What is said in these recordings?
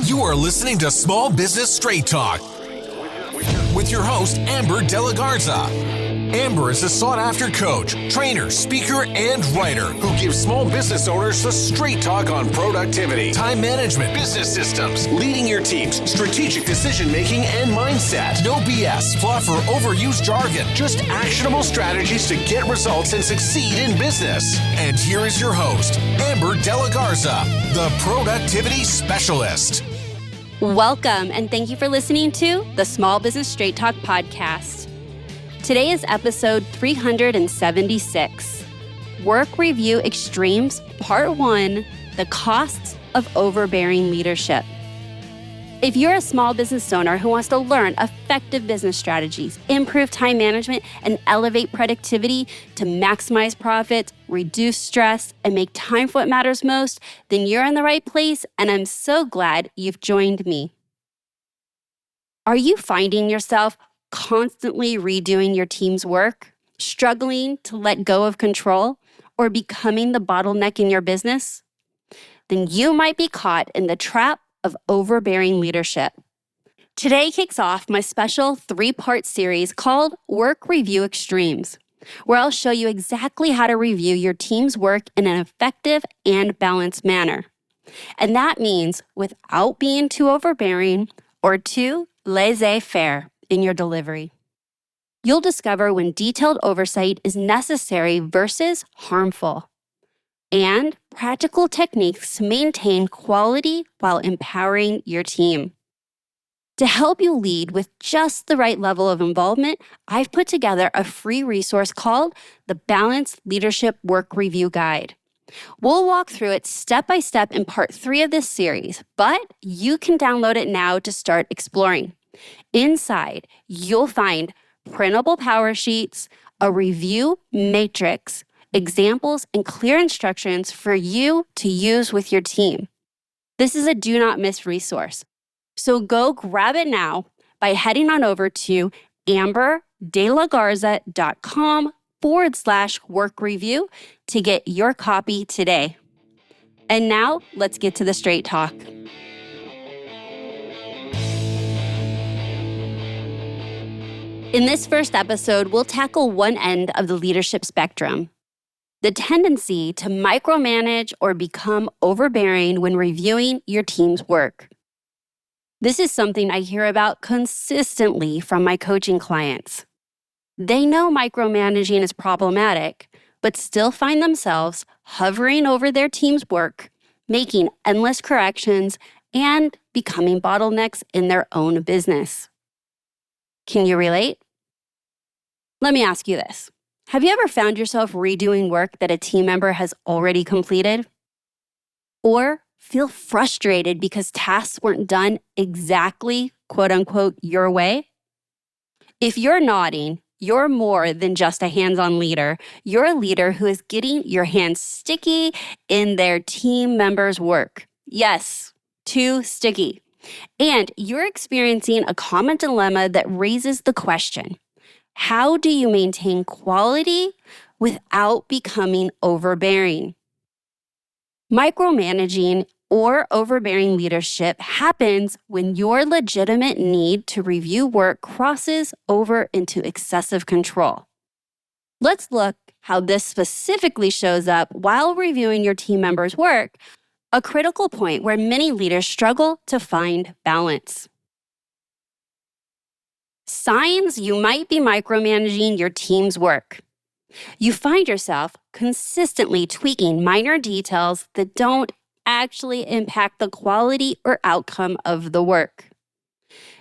You are listening to Small Business Straight Talk with your host, Amber De La Garza. Amber is a sought-after coach, trainer, speaker, and writer who gives small business owners the straight talk on productivity, time management, business systems, leading your teams, strategic decision-making, and mindset. No BS, fluff, or overused jargon. Just actionable strategies to get results and succeed in business. And here is your host, Amber De La Garza, the productivity specialist. Welcome, and thank you for listening to the Small Business Straight Talk podcast. Today is episode 376, Work Review Extremes, Part 1, The Costs of Overbearing Leadership. If you're a small business owner who wants to learn effective business strategies, improve time management, and elevate productivity to maximize profits, reduce stress, and make time for what matters most, then you're in the right place, and I'm so glad you've joined me. Are you finding yourself constantly redoing your team's work, struggling to let go of control, or becoming the bottleneck in your business? Then you might be caught in the trap of overbearing leadership. Today kicks off my special 3-part series called Work Review Extremes, where I'll show you exactly how to review your team's work in an effective and balanced manner. And that means without being too overbearing or too laissez-faire in your delivery. You'll discover when detailed oversight is necessary versus harmful, and practical techniques to maintain quality while empowering your team. To help you lead with just the right level of involvement, I've put together a free resource called the Balanced Leadership Work Review Guide. We'll walk through it step by step in part 3 of this series, but you can download it now to start exploring. Inside, you'll find printable power sheets, a review matrix, examples, and clear instructions for you to use with your team. This is a do not miss resource. So go grab it now by heading on over to amberdelagarza.com/work review to get your copy today. And now let's get to the straight talk. In this first episode, we'll tackle one end of the leadership spectrum, the tendency to micromanage or become overbearing when reviewing your team's work. This is something I hear about consistently from my coaching clients. They know micromanaging is problematic, but still find themselves hovering over their team's work, making endless corrections, and becoming bottlenecks in their own business. Can you relate? Let me ask you this. Have you ever found yourself redoing work that a team member has already completed? Or feel frustrated because tasks weren't done exactly, quote unquote, your way? If you're nodding, you're more than just a hands-on leader. You're a leader who is getting your hands sticky in their team members' work. Yes, too sticky. And you're experiencing a common dilemma that raises the question, how do you maintain quality without becoming overbearing? Micromanaging or overbearing leadership happens when your legitimate need to review work crosses over into excessive control. Let's look how this specifically shows up while reviewing your team members' work, a critical point where many leaders struggle to find balance. Signs you might be micromanaging your team's work. You find yourself consistently tweaking minor details that don't actually impact the quality or outcome of the work.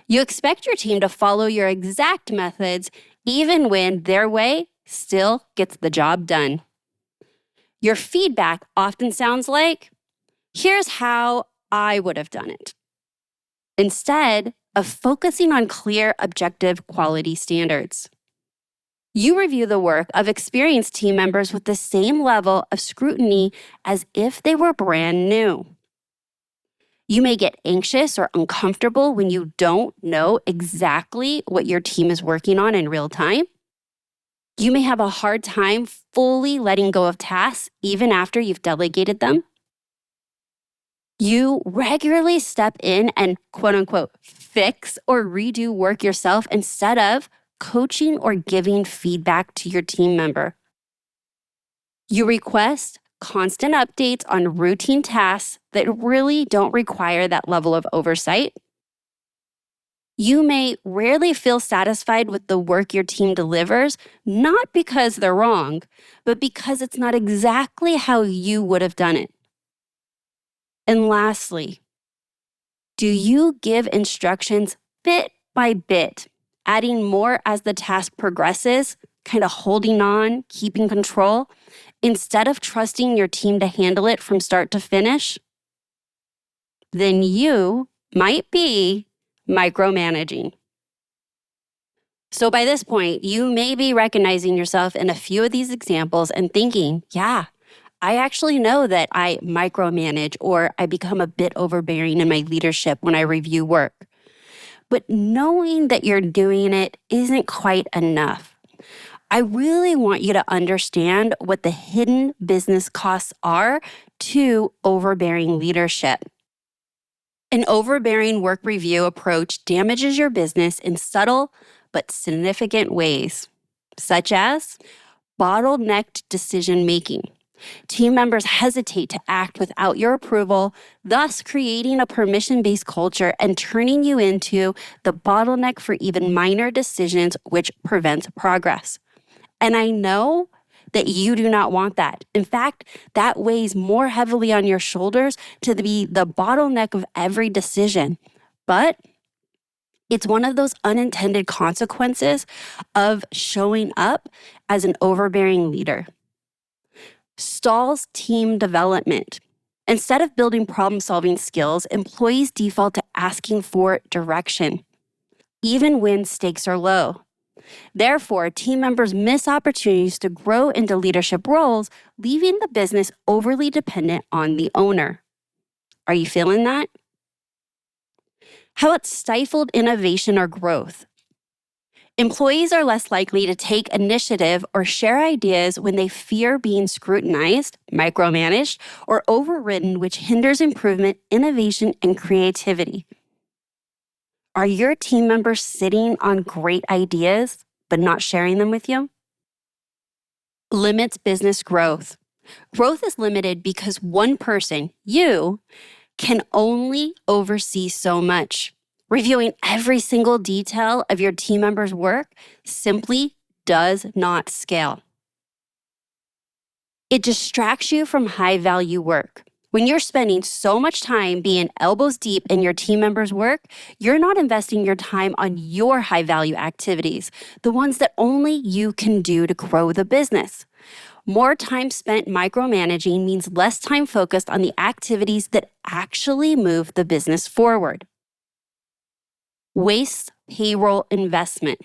You expect your team to follow your exact methods even when their way still gets the job done. Your feedback often sounds like, here's how I would have done it, instead of focusing on clear, objective quality standards. You review the work of experienced team members with the same level of scrutiny as if they were brand new. You may get anxious or uncomfortable when you don't know exactly what your team is working on in real time. You may have a hard time fully letting go of tasks even after you've delegated them. You regularly step in and quote unquote fix or redo work yourself instead of coaching or giving feedback to your team member. You request constant updates on routine tasks that really don't require that level of oversight. You may rarely feel satisfied with the work your team delivers, not because they're wrong, but because it's not exactly how you would have done it. And lastly, do you give instructions bit by bit, adding more as the task progresses, kind of holding on, keeping control, instead of trusting your team to handle it from start to finish? Then you might be micromanaging. So by this point, you may be recognizing yourself in a few of these examples and thinking, yeah, I actually know that I micromanage or I become a bit overbearing in my leadership when I review work. But knowing that you're doing it isn't quite enough. I really want you to understand what the hidden business costs are to overbearing leadership. An overbearing work review approach damages your business in subtle but significant ways, such as bottlenecked decision-making. Team members hesitate to act without your approval, thus creating a permission-based culture and turning you into the bottleneck for even minor decisions, which prevents progress. And I know that you do not want that. In fact, that weighs more heavily on your shoulders to be the bottleneck of every decision. But it's one of those unintended consequences of showing up as an overbearing leader. Stalls team development. Instead of building problem-solving skills, employees default to asking for direction, even when stakes are low. Therefore, team members miss opportunities to grow into leadership roles, leaving the business overly dependent on the owner. Are you feeling that? How about stifled innovation or growth? Employees are less likely to take initiative or share ideas when they fear being scrutinized, micromanaged, or overridden, which hinders improvement, innovation, and creativity. Are your team members sitting on great ideas but not sharing them with you? Limits business growth. Growth is limited because one person, you, can only oversee so much. Reviewing every single detail of your team members' work simply does not scale. It distracts you from high-value work. When you're spending so much time being elbows deep in your team members' work, you're not investing your time on your high-value activities, the ones that only you can do to grow the business. More time spent micromanaging means less time focused on the activities that actually move the business forward. Waste payroll investment.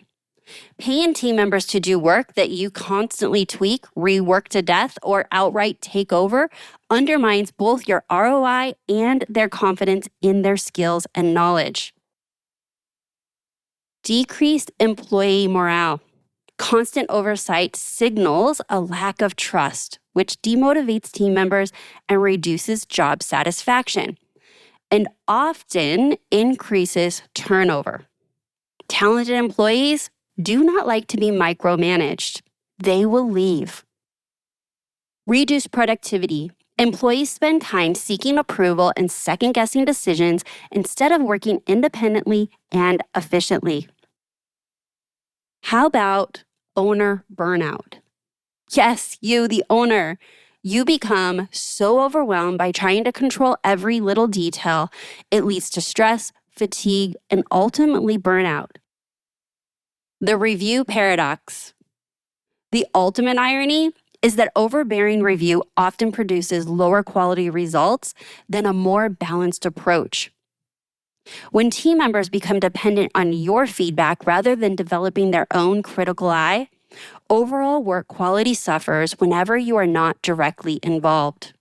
Paying team members to do work that you constantly tweak, rework to death, or outright take over undermines both your ROI and their confidence in their skills and knowledge. Decreased employee morale. Constant oversight signals a lack of trust, which demotivates team members and reduces job satisfaction, and often increases turnover. Talented employees do not like to be micromanaged. They will leave. Reduce productivity. Employees spend time seeking approval and second-guessing decisions instead of working independently and efficiently. How about owner burnout? Yes, you, the owner. You become so overwhelmed by trying to control every little detail, it leads to stress, fatigue, and ultimately burnout. The review paradox. The ultimate irony is that overbearing review often produces lower quality results than a more balanced approach. When team members become dependent on your feedback rather than developing their own critical eye, overall work quality suffers whenever you are not directly involved.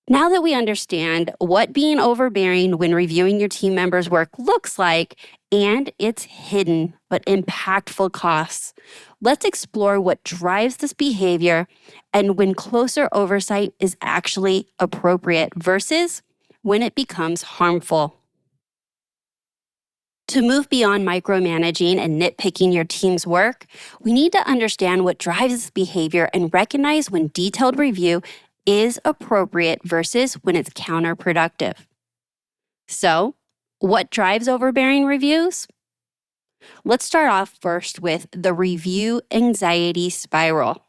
Now that we understand what being overbearing when reviewing your team members' work looks like and its hidden but impactful costs, let's explore what drives this behavior and when closer oversight is actually appropriate versus when it becomes harmful. To move beyond micromanaging and nitpicking your team's work, we need to understand what drives this behavior and recognize when detailed review is appropriate versus when it's counterproductive. So, what drives overbearing reviews? Let's start off first with the review anxiety spiral.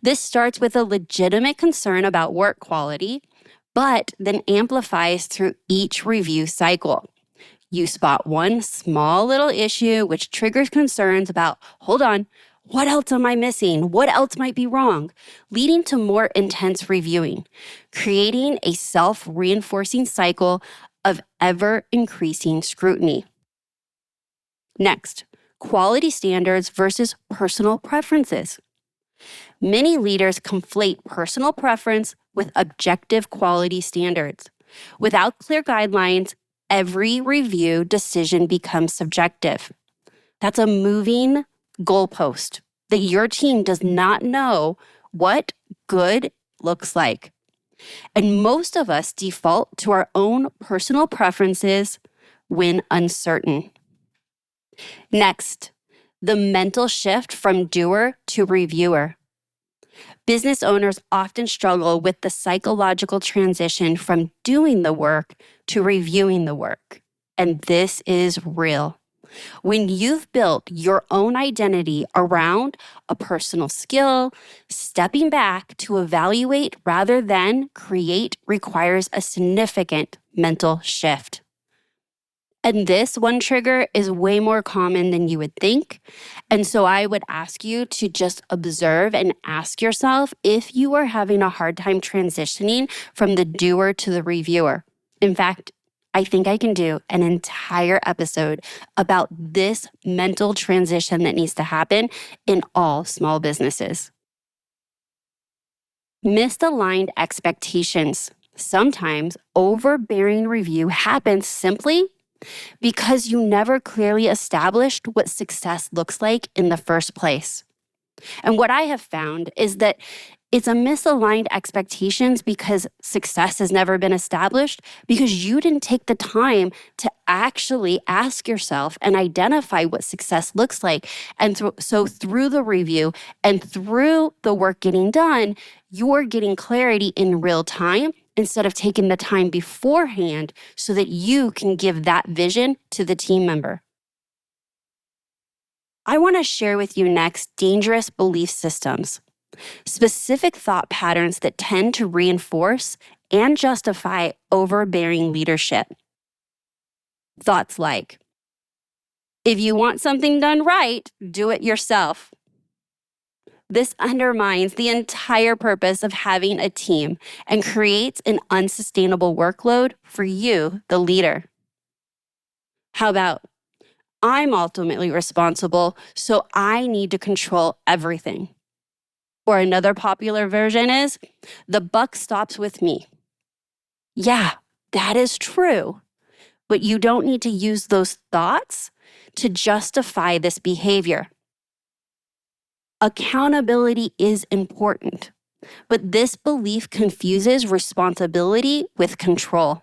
This starts with a legitimate concern about work quality, but then amplifies through each review cycle. You spot one small little issue which triggers concerns about, hold on, what else am I missing? What else might be wrong? Leading to more intense reviewing, creating a self-reinforcing cycle of ever-increasing scrutiny. Next, quality standards versus personal preferences. Many leaders conflate personal preference with objective quality standards. Without clear guidelines, every review decision becomes subjective. That's a moving goalpost that your team does not know what good looks like. And most of us default to our own personal preferences when uncertain. Next, the mental shift from doer to reviewer. Business owners often struggle with the psychological transition from doing the work to reviewing the work. And this is real. When you've built your own identity around a personal skill, stepping back to evaluate rather than create requires a significant mental shift. And this one trigger is way more common than you would think. And so I would ask you to just observe and ask yourself if you are having a hard time transitioning from the doer to the reviewer. In fact, I think I can do an entire episode about this mental transition that needs to happen in all small businesses. Misaligned expectations. Sometimes overbearing review happens simply because you never clearly established what success looks like in the first place. And what I have found is that it's a misaligned expectations because success has never been established because you didn't take the time to actually ask yourself and identify what success looks like. And so through the review and through the work getting done, you're getting clarity in real time instead of taking the time beforehand so that you can give that vision to the team member. I want to share with you next dangerous belief systems, specific thought patterns that tend to reinforce and justify overbearing leadership. Thoughts like, if you want something done right, do it yourself. This undermines the entire purpose of having a team and creates an unsustainable workload for you, the leader. How about, I'm ultimately responsible, so I need to control everything. Or another popular version is, the buck stops with me. Yeah, that is true. But you don't need to use those thoughts to justify this behavior. Accountability is important, but this belief confuses responsibility with control.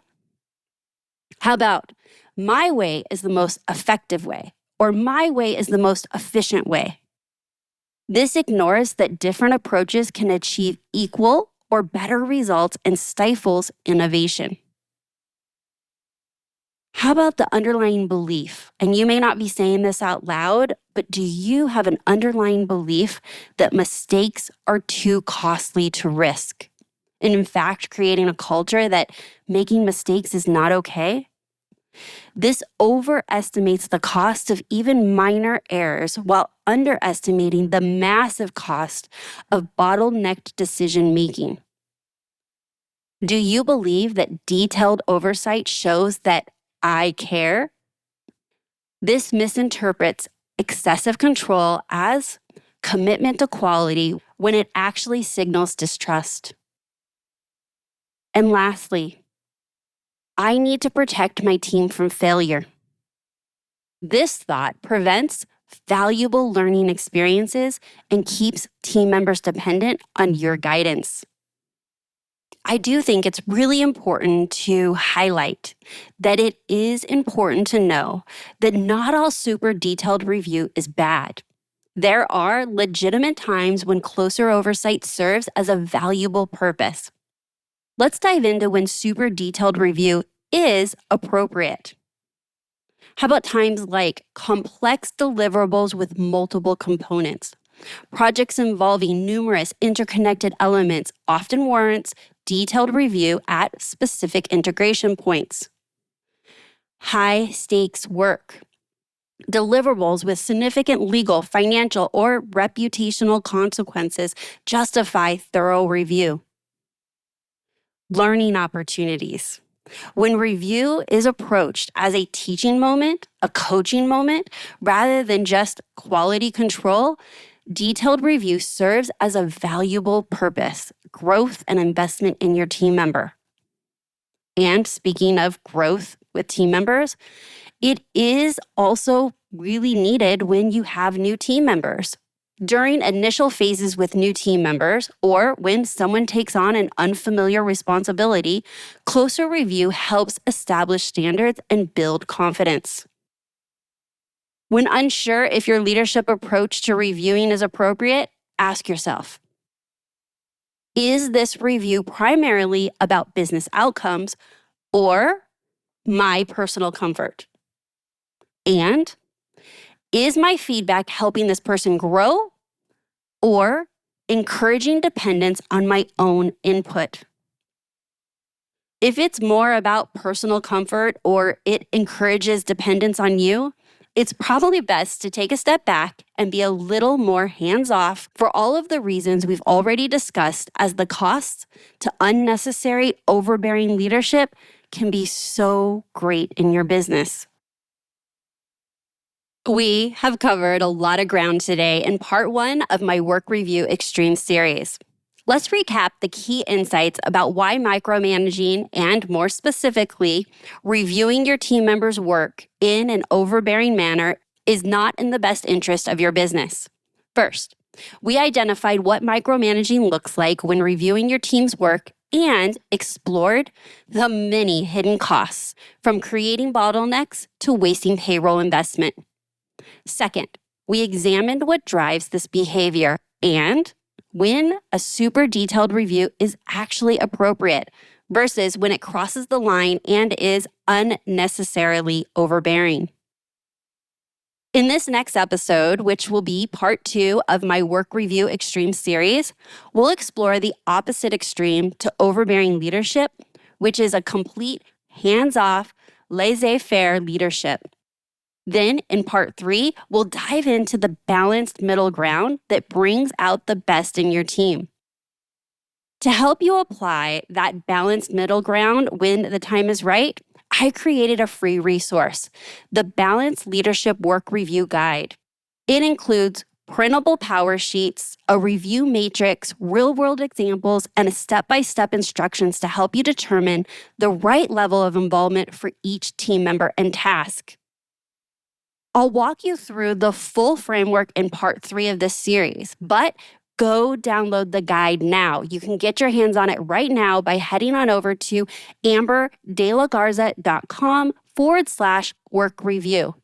How about, my way is the most effective way, or my way is the most efficient way? This ignores that different approaches can achieve equal or better results and stifles innovation. How about the underlying belief? And you may not be saying this out loud, but do you have an underlying belief that mistakes are too costly to risk? And in fact, creating a culture that making mistakes is not okay? This overestimates the cost of even minor errors while underestimating the massive cost of bottlenecked decision making. Do you believe that detailed oversight shows that I care? This misinterprets excessive control as commitment to quality when it actually signals distrust. And lastly, I need to protect my team from failure. This thought prevents valuable learning experiences and keeps team members dependent on your guidance. I do think it's really important to highlight that it is important to know that not all super detailed review is bad. There are legitimate times when closer oversight serves as a valuable purpose. Let's dive into when super detailed review is appropriate. How about times like complex deliverables with multiple components? Projects involving numerous interconnected elements often warrants detailed review at specific integration points. High-stakes work. Deliverables with significant legal, financial, or reputational consequences justify thorough review. Learning opportunities. When review is approached as a teaching moment, a coaching moment, rather than just quality control, detailed review serves as a valuable purpose, growth, and investment in your team member. And speaking of growth with team members, it is also really needed when you have new team members. During initial phases with new team members, or when someone takes on an unfamiliar responsibility, closer review helps establish standards and build confidence. When unsure if your leadership approach to reviewing is appropriate, ask yourself, is this review primarily about business outcomes or my personal comfort? And is my feedback helping this person grow or encouraging dependence on my own input? If it's more about personal comfort or it encourages dependence on you, it's probably best to take a step back and be a little more hands-off for all of the reasons we've already discussed, as the costs to unnecessary overbearing leadership can be so great in your business. We have covered a lot of ground today in part 1 of my Work Review Extreme series. Let's recap the key insights about why micromanaging and, more specifically, reviewing your team members' work in an overbearing manner is not in the best interest of your business. First, we identified what micromanaging looks like when reviewing your team's work and explored the many hidden costs, from creating bottlenecks to wasting payroll investment. Second, we examined what drives this behavior and when a super detailed review is actually appropriate versus when it crosses the line and is unnecessarily overbearing. In this next episode, which will be part 2 of my Work Review Extreme series, we'll explore the opposite extreme to overbearing leadership, which is a complete hands-off, laissez-faire leadership. Then, in part 3, we'll dive into the balanced middle ground that brings out the best in your team. To help you apply that balanced middle ground when the time is right, I created a free resource, the Balanced Leadership Work Review Guide. It includes printable power sheets, a review matrix, real-world examples, and step-by-step instructions to help you determine the right level of involvement for each team member and task. I'll walk you through the full framework in part 3 of this series, but go download the guide now. You can get your hands on it right now by heading on over to amberdelagarza.com/work review.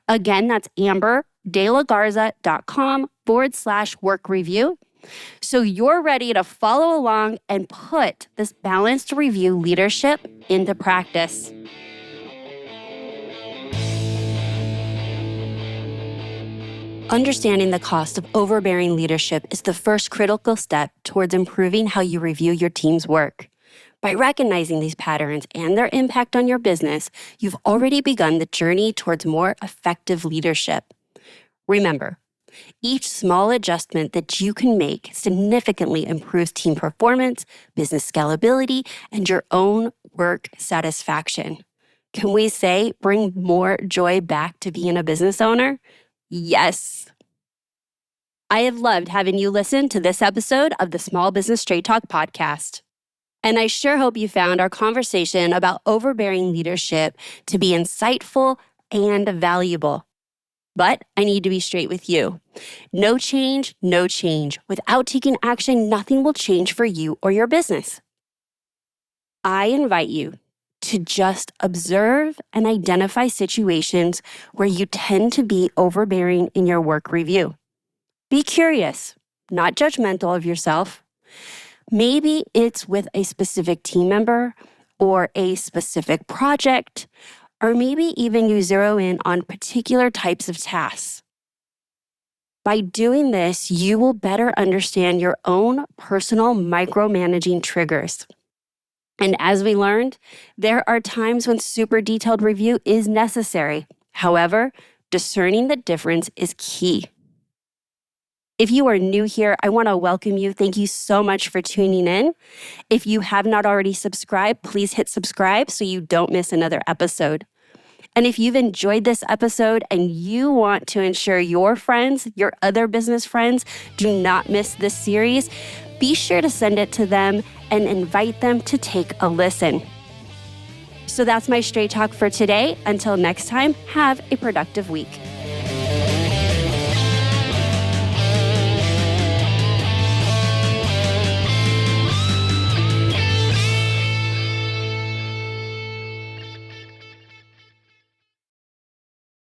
Again, that's amberdelagarza.com/work review. So you're ready to follow along and put this balanced review leadership into practice. Understanding the cost of overbearing leadership is the first critical step towards improving how you review your team's work. By recognizing these patterns and their impact on your business, you've already begun the journey towards more effective leadership. Remember, each small adjustment that you can make significantly improves team performance, business scalability, and your own work satisfaction. Can we say bring more joy back to being a business owner? Yes. I have loved having you listen to this episode of the Small Business Straight Talk podcast. And I sure hope you found our conversation about overbearing leadership to be insightful and valuable. But I need to be straight with you. No change, no change. Without taking action, nothing will change for you or your business. I invite you to just observe and identify situations where you tend to be overbearing in your work review. Be curious, not judgmental of yourself. Maybe it's with a specific team member or a specific project, or maybe even you zero in on particular types of tasks. By doing this, you will better understand your own personal micromanaging triggers. And as we learned, there are times when super detailed review is necessary. However, discerning the difference is key. If you are new here, I want to welcome you. Thank you so much for tuning in. If you have not already subscribed, please hit subscribe so you don't miss another episode. And if you've enjoyed this episode and you want to ensure your friends, your other business friends, do not miss this series, be sure to send it to them and invite them to take a listen. So that's my straight talk for today. Until next time, have a productive week.